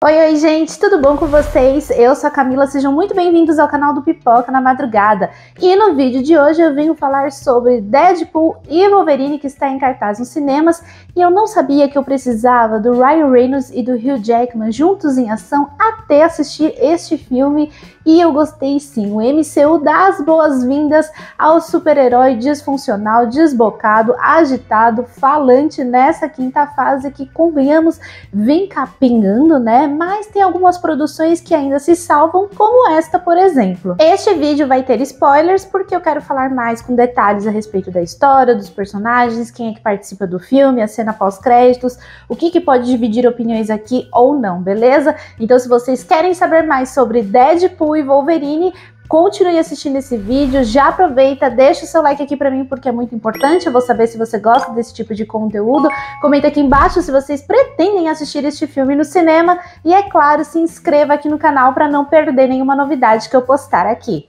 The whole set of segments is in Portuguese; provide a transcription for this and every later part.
Oi, gente, tudo bom com vocês? Eu sou a Camila, sejam muito bem-vindos ao canal do Pipoca na Madrugada. E no vídeo de hoje eu venho falar sobre Deadpool e Wolverine, que está em cartaz nos cinemas, e eu não sabia que eu precisava do Ryan Reynolds e do Hugh Jackman juntos em ação até assistir este filme, e eu gostei sim. O MCU dá as boas-vindas ao super-herói disfuncional, desbocado, agitado, falante nessa quinta fase que, convenhamos, vem capengando, né? Mas tem algumas produções que ainda se salvam, como esta, por exemplo. Este vídeo vai ter spoilers porque eu quero falar mais com detalhes a respeito da história, dos personagens, quem é que participa do filme, a cena pós-créditos, o que pode dividir opiniões aqui ou não, beleza? Então, se vocês querem saber mais sobre Deadpool e Wolverine, continue assistindo esse vídeo, já aproveita, deixa o seu like aqui pra mim porque é muito importante, eu vou saber se você gosta desse tipo de conteúdo, comenta aqui embaixo se vocês pretendem assistir este filme no cinema e, é claro, se inscreva aqui no canal para não perder nenhuma novidade que eu postar aqui.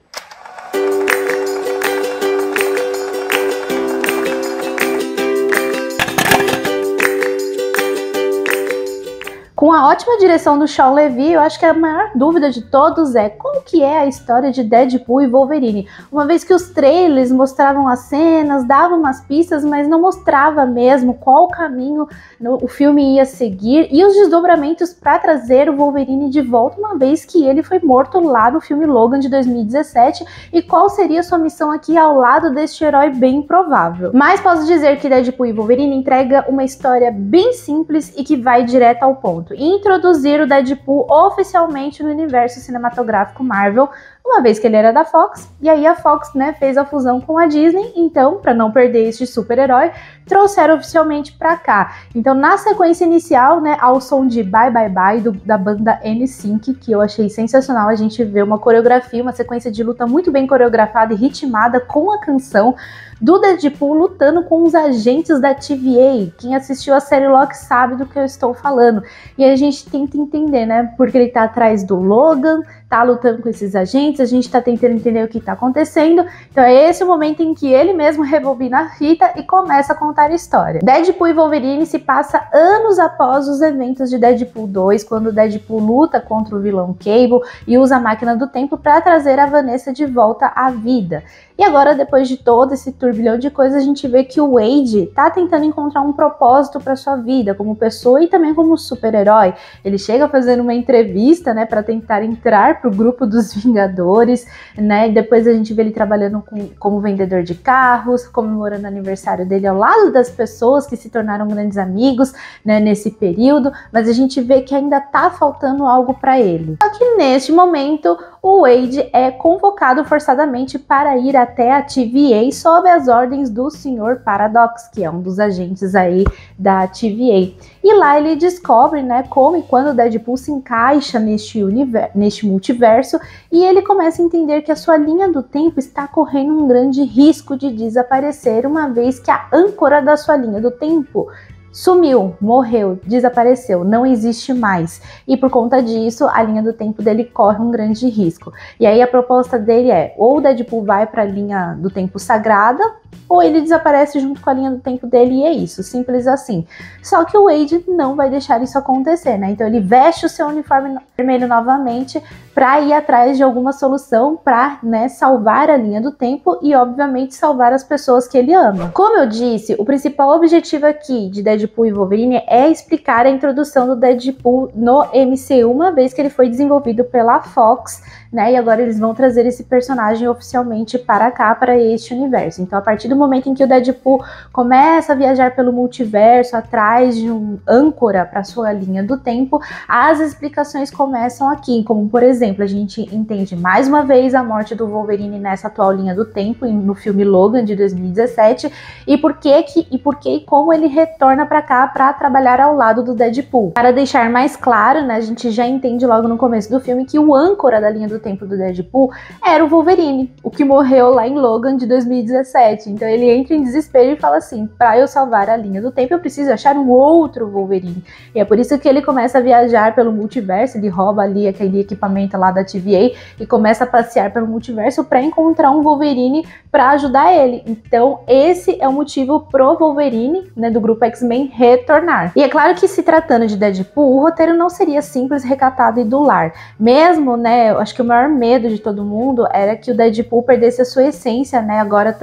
Com a ótima direção do Shawn Levy, eu acho que a maior dúvida de todos é qual que é a história de Deadpool e Wolverine, uma vez que os trailers mostravam as cenas, davam umas pistas, mas não mostrava mesmo qual caminho o filme ia seguir e os desdobramentos para trazer o Wolverine de volta, uma vez que ele foi morto lá no filme Logan de 2017, e qual seria sua missão aqui ao lado deste herói bem improvável. Mas posso dizer que Deadpool e Wolverine entrega uma história bem simples e que vai direto ao ponto. E introduzir o Deadpool oficialmente no universo cinematográfico Marvel, uma vez que ele era da Fox, e aí a Fox, né, fez a fusão com a Disney, então, para não perder este super-herói, trouxeram oficialmente para cá. Então, na sequência inicial, né, ao som de Bye Bye Bye, da banda NSYNC, que eu achei sensacional, a gente vê uma coreografia, uma sequência de luta muito bem coreografada e ritmada com a canção do Deadpool lutando com os agentes da TVA. Quem assistiu a série Loki sabe do que eu estou falando. E a gente tenta entender, né? Porque ele tá atrás do Logan, tá lutando com esses agentes, a gente tá tentando entender o que tá acontecendo. Então é esse o momento em que ele mesmo rebobina a fita e começa a contar a história. Deadpool e Wolverine se passa anos após os eventos de Deadpool 2, quando Deadpool luta contra o vilão Cable e usa a máquina do tempo para trazer a Vanessa de volta à vida. E agora, depois de todo esse turbilhão de coisas, a gente vê que o Wade tá tentando encontrar um propósito para sua vida, como pessoa e também como super-herói. Ele chega fazendo uma entrevista, né, para tentar entrar pro grupo dos Vingadores, né, e depois a gente vê ele trabalhando como vendedor de carros, comemorando o aniversário dele ao lado das pessoas que se tornaram grandes amigos, né, nesse período, mas a gente vê que ainda tá faltando algo para ele. Só que neste momento, o Wade é convocado forçadamente para ir até a TVA sob as ordens do Sr. Paradox, que é um dos agentes aí da TVA. E lá ele descobre, né, como e quando o Deadpool se encaixa neste multiverso, e ele começa a entender que a sua linha do tempo está correndo um grande risco de desaparecer, uma vez que a âncora da sua linha do tempo sumiu, morreu, desapareceu, não existe mais. E por conta disso, a linha do tempo dele corre um grande risco. E aí a proposta dele é, ou o Deadpool vai para a linha do tempo sagrada, ou ele desaparece junto com a linha do tempo dele, e é isso, simples assim. Só que o Wade não vai deixar isso acontecer, né? Então ele veste o seu uniforme vermelho novamente para ir atrás de alguma solução para, né, salvar a linha do tempo e, obviamente, salvar as pessoas que ele ama. Como eu disse, o principal objetivo aqui de Deadpool e Wolverine é explicar a introdução do Deadpool no MCU, uma vez que ele foi desenvolvido pela Fox, né, e agora eles vão trazer esse personagem oficialmente para cá, para este universo. Então, a partir do momento em que o Deadpool começa a viajar pelo multiverso, atrás de um âncora para sua linha do tempo, as explicações começam aqui, como, por exemplo, a gente entende mais uma vez a morte do Wolverine nessa atual linha do tempo, no filme Logan de 2017, e por que e como ele retorna para cá para trabalhar ao lado do Deadpool. Para deixar mais claro, né, a gente já entende logo no começo do filme que o âncora da linha do tempo do Deadpool era o Wolverine, o que morreu lá em Logan de 2017. morte. Então ele entra em desespero e fala assim, para eu salvar a linha do tempo, eu preciso achar um outro Wolverine. E é por isso que ele começa a viajar pelo multiverso, ele rouba ali aquele equipamento lá da TVA e começa a passear pelo multiverso para encontrar um Wolverine para ajudar ele. Então esse é o motivo pro Wolverine, né, do grupo X-Men retornar. E é claro que se tratando de Deadpool, o roteiro não seria simples, recatado e do lar. Mesmo, né, eu acho que o maior medo de todo mundo era que o Deadpool perdesse a sua essência, né, agora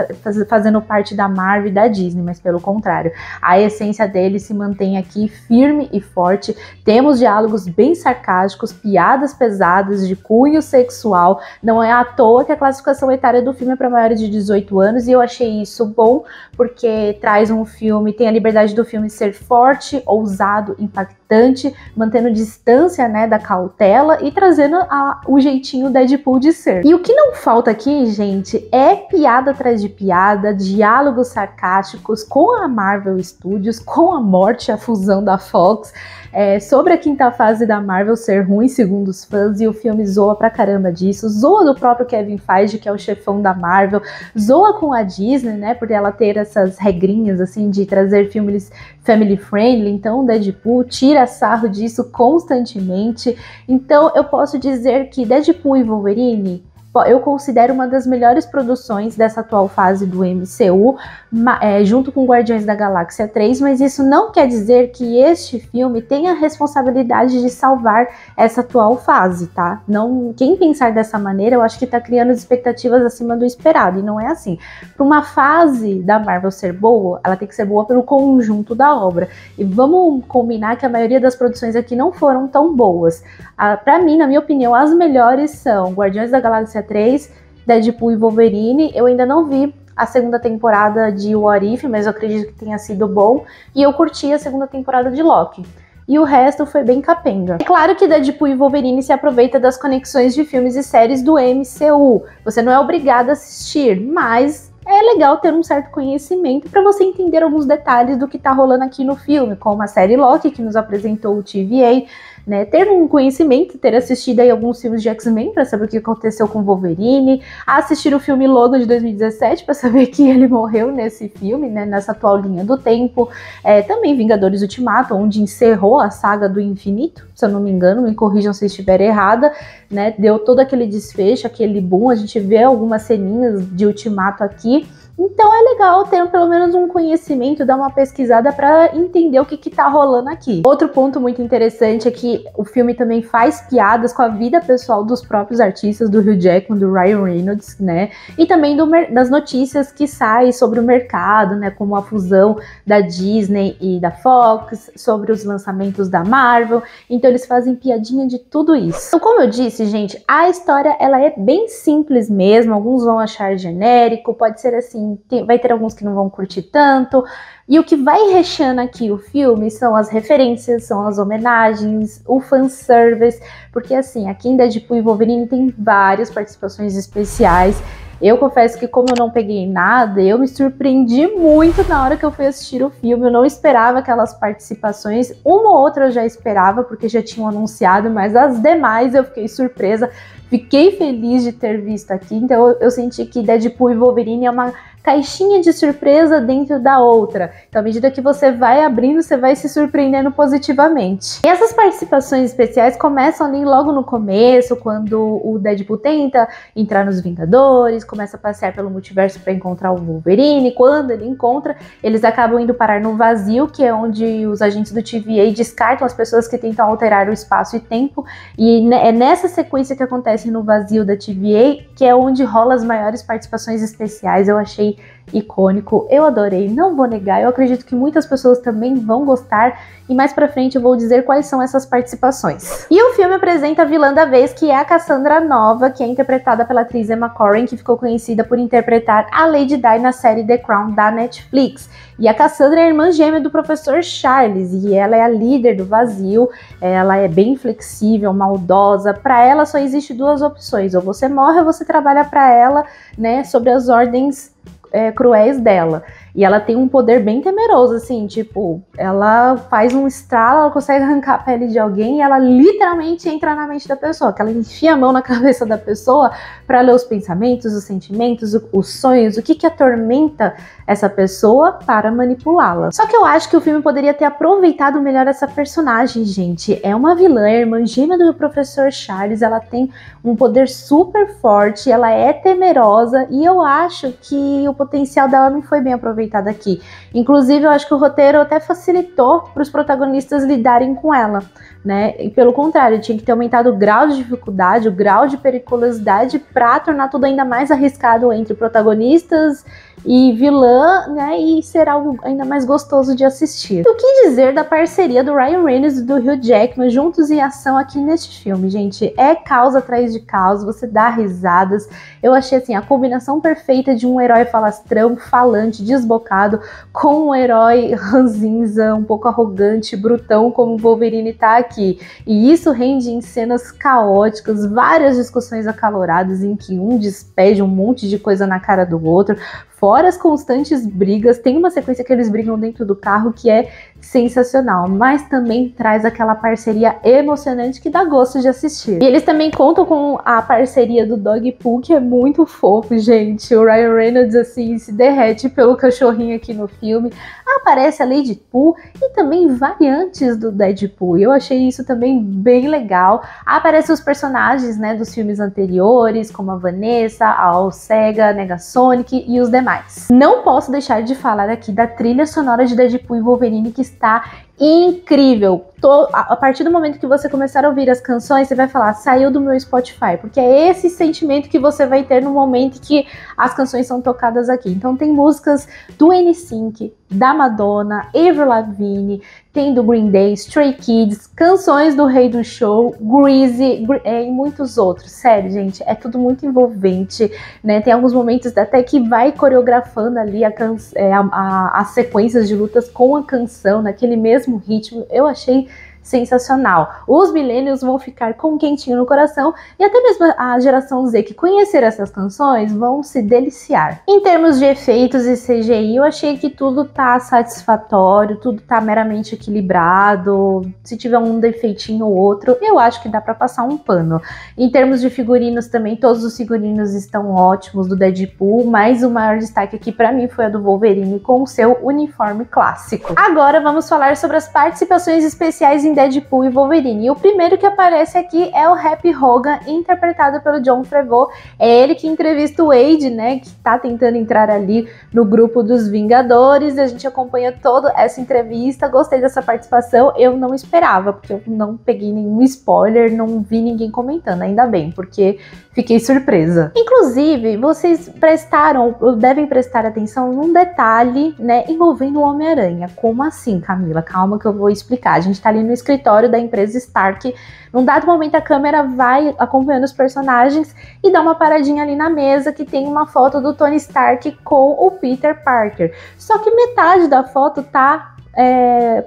fazendo parte da Marvel e da Disney, mas pelo contrário, a essência dele se mantém aqui firme e forte. Temos diálogos bem sarcásticos, piadas pesadas de cunho sexual. Não é à toa que a classificação etária do filme é para maiores de 18 anos, e eu achei isso bom, porque traz um filme, tem a liberdade do filme ser forte, ousado, impactante, mantendo distância, né, da cautela e trazendo o jeitinho Deadpool de ser. E o que não falta aqui, gente, é piada atrás de piada, diálogos sarcásticos com a Marvel Studios, com a morte, a fusão da Fox, sobre a quinta fase da Marvel ser ruim, segundo os fãs, e o filme zoa pra caramba disso, zoa do próprio Kevin Feige, que é o chefão da Marvel, zoa com a Disney, né, por ela ter essas regrinhas, assim, de trazer filmes family friendly. Então o Deadpool tira sarro disso constantemente. Então eu posso dizer que Deadpool e Wolverine eu considero uma das melhores produções dessa atual fase do MCU, junto com Guardiões da Galáxia 3, mas isso não quer dizer que este filme tenha a responsabilidade de salvar essa atual fase, tá? Não, quem pensar dessa maneira, eu acho que tá criando expectativas acima do esperado, e não é assim. Para uma fase da Marvel ser boa, ela tem que ser boa pelo conjunto da obra, e vamos combinar que a maioria das produções aqui não foram tão boas. Para mim, na minha opinião, as melhores são Guardiões da Galáxia 3, Deadpool e Wolverine. Eu ainda não vi a segunda temporada de What If, mas eu acredito que tenha sido bom, e eu curti a segunda temporada de Loki. E o resto foi bem capenga. É claro que Deadpool e Wolverine se aproveita das conexões de filmes e séries do MCU. Você não é obrigado a assistir, mas é legal ter um certo conhecimento para você entender alguns detalhes do que tá rolando aqui no filme, como a série Loki, que nos apresentou o TVA, né, ter um conhecimento, ter assistido aí alguns filmes de X-Men para saber o que aconteceu com Wolverine, assistir o filme Logan de 2017 para saber que ele morreu nesse filme, né, nessa atual linha do tempo, também Vingadores Ultimato, onde encerrou a saga do infinito, se eu não me engano, me corrijam se eu estiver errada, né, deu todo aquele desfecho, aquele boom, a gente vê algumas ceninhas de Ultimato aqui. Então é legal ter pelo menos um conhecimento, dar uma pesquisada para entender o que tá rolando aqui. Outro ponto muito interessante é que o filme também faz piadas com a vida pessoal dos próprios artistas, do Hugh Jackman, do Ryan Reynolds, né? E também das notícias que saem sobre o mercado, né? Como a fusão da Disney e da Fox, sobre os lançamentos da Marvel. Então eles fazem piadinha de tudo isso. Então, como eu disse, gente, a história ela é bem simples mesmo. Alguns vão achar genérico, pode ser assim, vai ter alguns que não vão curtir tanto, e o que vai recheando aqui o filme são as referências, são as homenagens, o fanservice, porque assim, aqui em Deadpool e Wolverine tem várias participações especiais. Eu confesso que como eu não peguei nada, eu me surpreendi muito na hora que eu fui assistir o filme. Eu não esperava aquelas participações, uma ou outra eu já esperava, porque já tinham anunciado, mas as demais eu fiquei surpresa, fiquei feliz de ter visto aqui. Então eu senti que Deadpool e Wolverine é uma caixinha de surpresa dentro da outra. Então, à medida que você vai abrindo, você vai se surpreendendo positivamente. E essas participações especiais começam ali logo no começo, quando o Deadpool tenta entrar nos Vingadores, começa a passear pelo multiverso para encontrar o Wolverine. Quando ele encontra, eles acabam indo parar no vazio, que é onde os agentes do TVA descartam as pessoas que tentam alterar o espaço e tempo. E é nessa sequência que acontece no vazio da TVA, que é onde rola as maiores participações especiais. Eu achei icônico, eu adorei, não vou negar, eu acredito que muitas pessoas também vão gostar, e mais pra frente eu vou dizer quais são essas participações. E o filme apresenta a vilã da vez, que é a Cassandra Nova, que é interpretada pela atriz Emma Corrin, que ficou conhecida por interpretar a Lady Di na série The Crown da Netflix. E a Cassandra é a irmã gêmea do professor Charles, e ela é a líder do vazio. Ela é bem flexível, maldosa. Para ela só existe duas opções: ou você morre ou você trabalha para ela, né, sobre as ordens cruéis dela. E ela tem um poder bem temeroso, assim, tipo, ela faz um estralo, ela consegue arrancar a pele de alguém e ela literalmente entra na mente da pessoa, que ela enfia a mão na cabeça da pessoa para ler os pensamentos, os sentimentos, os sonhos, o que atormenta essa pessoa para manipulá-la. Só que eu acho que o filme poderia ter aproveitado melhor essa personagem, gente. É uma vilã, é irmã gêmea do professor Charles, ela tem um poder super forte, ela é temerosa e eu acho que o potencial dela não foi bem aproveitado aqui. Inclusive, eu acho que o roteiro até facilitou para os protagonistas lidarem com ela, né? E pelo contrário, tinha que ter aumentado o grau de dificuldade, o grau de periculosidade para tornar tudo ainda mais arriscado entre protagonistas e vilã, né, e ser algo ainda mais gostoso de assistir. O que dizer da parceria do Ryan Reynolds e do Hugh Jackman juntos em ação aqui neste filme, gente? É caos atrás de caos, você dá risadas. Eu achei, assim, a combinação perfeita de um herói falastrão, falante, desbocado, com um herói ranzinza, um pouco arrogante, brutão, como o Wolverine tá aqui. E isso rende em cenas caóticas, várias discussões acaloradas em que um despede um monte de coisa na cara do outro, fora as constantes brigas. Tem uma sequência que eles brigam dentro do carro que é sensacional, mas também traz aquela parceria emocionante que dá gosto de assistir. E eles também contam com a parceria do Dogpool, que é muito fofo, gente. O Ryan Reynolds, assim, se derrete pelo cachorrinho aqui no filme. Aparece a Lady Pooh e também variantes do Deadpool. Eu achei isso também bem legal. Aparecem os personagens, né, dos filmes anteriores, como a Vanessa, a Alcega, a Negasonic e os demais. Não posso deixar de falar aqui da trilha sonora de Deadpool e Wolverine, que está incrível. A partir do momento que você começar a ouvir as canções, você vai falar, saiu do meu Spotify, porque é esse sentimento que você vai ter no momento que as canções são tocadas aqui. Então tem músicas do NSYNC, da Madonna, Avril Lavigne, tem do Green Day, Stray Kids, canções do Rei do Show, Greasy e muitos outros. Sério, gente, é tudo muito envolvente, né? Tem alguns momentos até que vai coreografando ali as sequências de lutas com a canção, naquele mesmo ritmo. Eu achei sensacional. Os millennials vão ficar com um quentinho no coração e até mesmo a geração Z que conhecer essas canções vão se deliciar. Em termos de efeitos e CGI, eu achei que tudo tá satisfatório, tudo tá meramente equilibrado. Se tiver um defeitinho ou outro, eu acho que dá pra passar um pano. Em termos de figurinos também, todos os figurinos estão ótimos do Deadpool, mas o maior destaque aqui pra mim foi a do Wolverine com o seu uniforme clássico. Agora vamos falar sobre as participações especiais em Deadpool e Wolverine. E o primeiro que aparece aqui é o Happy Hogan, interpretado pelo Jon Favreau. É ele que entrevista o Wade, né, que tá tentando entrar ali no grupo dos Vingadores. A gente acompanha toda essa entrevista. Gostei dessa participação. Eu não esperava, porque eu não peguei nenhum spoiler, não vi ninguém comentando, ainda bem, porque fiquei surpresa. Inclusive, vocês devem prestar atenção num detalhe, né, envolvendo o Homem-Aranha. Como assim, Camila? Calma que eu vou explicar. A gente tá ali no escritório da empresa Stark. Num dado momento, a câmera vai acompanhando os personagens e dá uma paradinha ali na mesa que tem uma foto do Tony Stark com o Peter Parker. Só que metade da foto tá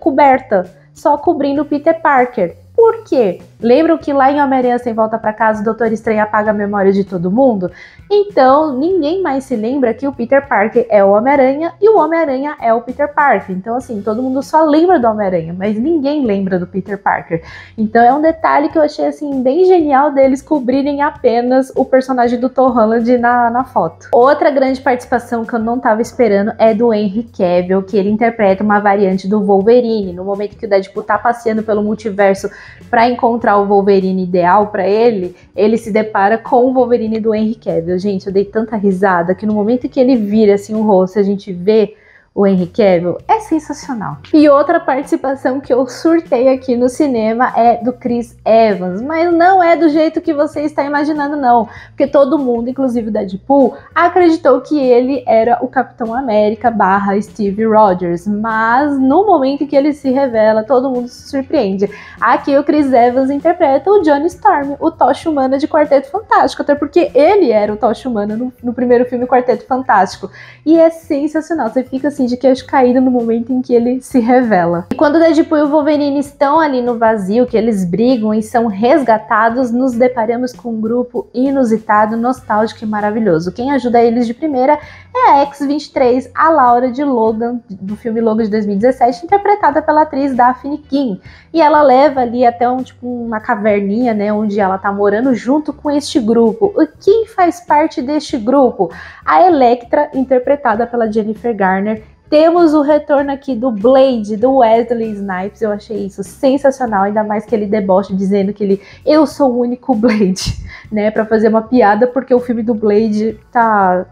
coberta, só cobrindo o Peter Parker. Por quê? Lembram que lá em Homem-Aranha Sem Volta Pra Casa o Doutor Estranho apaga a memória de todo mundo? Então, ninguém mais se lembra que o Peter Parker é o Homem-Aranha e o Homem-Aranha é o Peter Parker. Então, assim, todo mundo só lembra do Homem-Aranha, mas ninguém lembra do Peter Parker. Então, é um detalhe que eu achei, assim, bem genial deles cobrirem apenas o personagem do Tom Holland na foto. Outra grande participação que eu não tava esperando é do Henry Cavill, que ele interpreta uma variante do Wolverine. No momento que o Deadpool tá passeando pelo multiverso para encontrar o Wolverine ideal para ele, ele se depara com o Wolverine do Henry Cavill. Gente, eu dei tanta risada que no momento que ele vira assim o rosto, a gente vê o Henry Cavill, é sensacional. E outra participação que eu surtei aqui no cinema é do Chris Evans, mas não é do jeito que você está imaginando, não. Porque todo mundo, inclusive o Deadpool, acreditou que ele era o Capitão América / Steve Rogers, mas no momento que ele se revela, todo mundo se surpreende. Aqui o Chris Evans interpreta o Johnny Storm, o Tocha Humana de Quarteto Fantástico, até porque ele era o Tocha Humana no primeiro filme Quarteto Fantástico. E é sensacional, você fica assim, de queixo caído no momento em que ele se revela. E quando o Deadpool e o Wolverine estão ali no vazio, que eles brigam e são resgatados, nos deparamos com um grupo inusitado, nostálgico e maravilhoso. Quem ajuda eles de primeira é a X-23, a Laura de Logan, do filme Logan de 2017, interpretada pela atriz Daphne King. E ela leva ali até uma caverninha, né, onde ela tá morando junto com este grupo. E quem faz parte deste grupo? A Elektra, interpretada pela Jennifer Garner. Temos o retorno aqui do Blade, do Wesley Snipes. Eu achei isso sensacional, ainda mais que ele deboche dizendo que eu sou o único Blade, né, pra fazer uma piada, porque o filme do Blade tá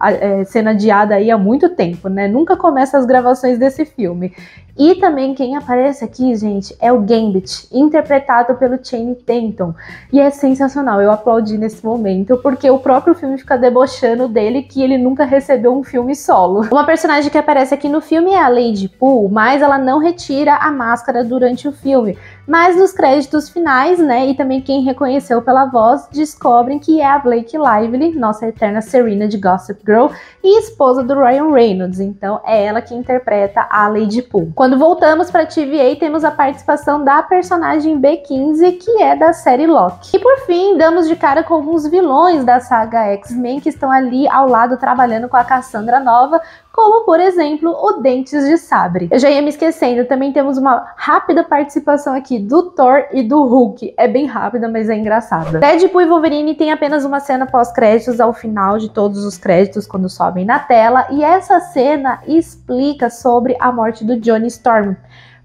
sendo adiado aí há muito tempo, né, nunca começa as gravações desse filme. E também quem aparece aqui, gente, é o Gambit, interpretado pelo Channing Tatum. E é sensacional, eu aplaudi nesse momento, porque o próprio filme fica debochando dele que ele nunca recebeu um filme solo. Uma personagem que aparece aqui no filme é a Lady Pool, mas ela não retira a máscara durante o filme. Mas nos créditos finais, né, e também quem reconheceu pela voz, descobrem que é a Blake Lively, nossa eterna Serena de Gossip Girl, e esposa do Ryan Reynolds. Então é ela que interpreta a Lady Pool. Quando voltamos para TVA, temos a participação da personagem B15, que é da série Loki. E por fim, damos de cara com alguns vilões da saga X-Men que estão ali ao lado trabalhando com a Cassandra Nova, como, por exemplo, o Dentes de Sabre. Eu já ia me esquecendo, também temos uma rápida participação aqui do Thor e do Hulk. É bem rápida, mas é engraçada. Deadpool e Wolverine tem apenas uma cena pós-créditos ao final de todos os créditos, quando sobem na tela, e essa cena explica sobre a morte do Johnny Storm.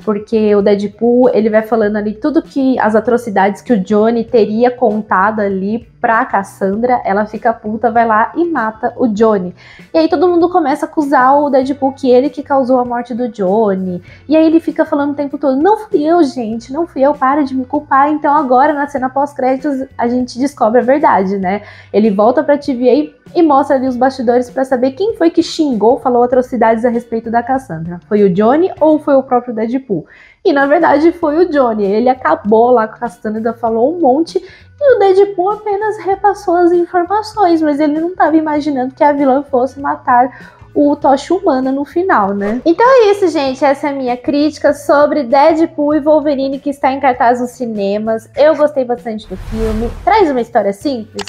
Porque o Deadpool, ele vai falando ali tudo as atrocidades que o Johnny teria contado ali pra Cassandra, ela fica puta, vai lá e mata o Johnny. E aí todo mundo começa a acusar o Deadpool que ele que causou a morte do Johnny. E aí ele fica falando o tempo todo, não fui eu, gente, não fui eu, para de me culpar. Então agora, na cena pós-créditos, a gente descobre a verdade, né? Ele volta pra TVA e mostra ali os bastidores pra saber quem foi que xingou, falou atrocidades a respeito da Cassandra. Foi o Johnny ou foi o próprio Deadpool? E na verdade foi o Johnny, ele acabou lá com a Cassandra, falou um monte, e o Deadpool apenas repassou as informações, mas ele não estava imaginando que a vilã fosse matar o Tocha Humana no final, né? Então é isso, gente, essa é a minha crítica sobre Deadpool e Wolverine, que está em cartaz nos cinemas. Eu gostei bastante do filme, traz uma história simples?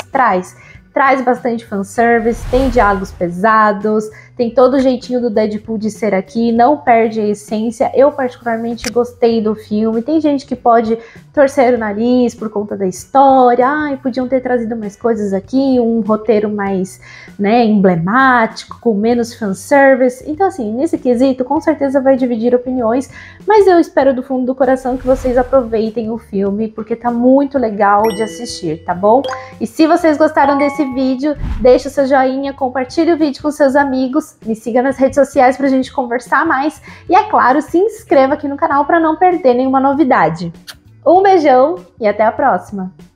Traz bastante fanservice, tem diálogos pesados, tem todo o jeitinho do Deadpool de ser aqui, não perde a essência. Eu particularmente gostei do filme. Tem gente que pode torcer o nariz por conta da história, podiam ter trazido mais coisas aqui, um roteiro mais, né, emblemático, com menos fanservice. Então assim, nesse quesito, com certeza vai dividir opiniões, mas eu espero do fundo do coração que vocês aproveitem o filme, porque tá muito legal de assistir, tá bom? E se vocês gostaram desse vídeo, deixa o seu joinha, compartilhe o vídeo com seus amigos, me siga nas redes sociais pra gente conversar mais e, é claro, se inscreva aqui no canal para não perder nenhuma novidade. Um beijão e até a próxima!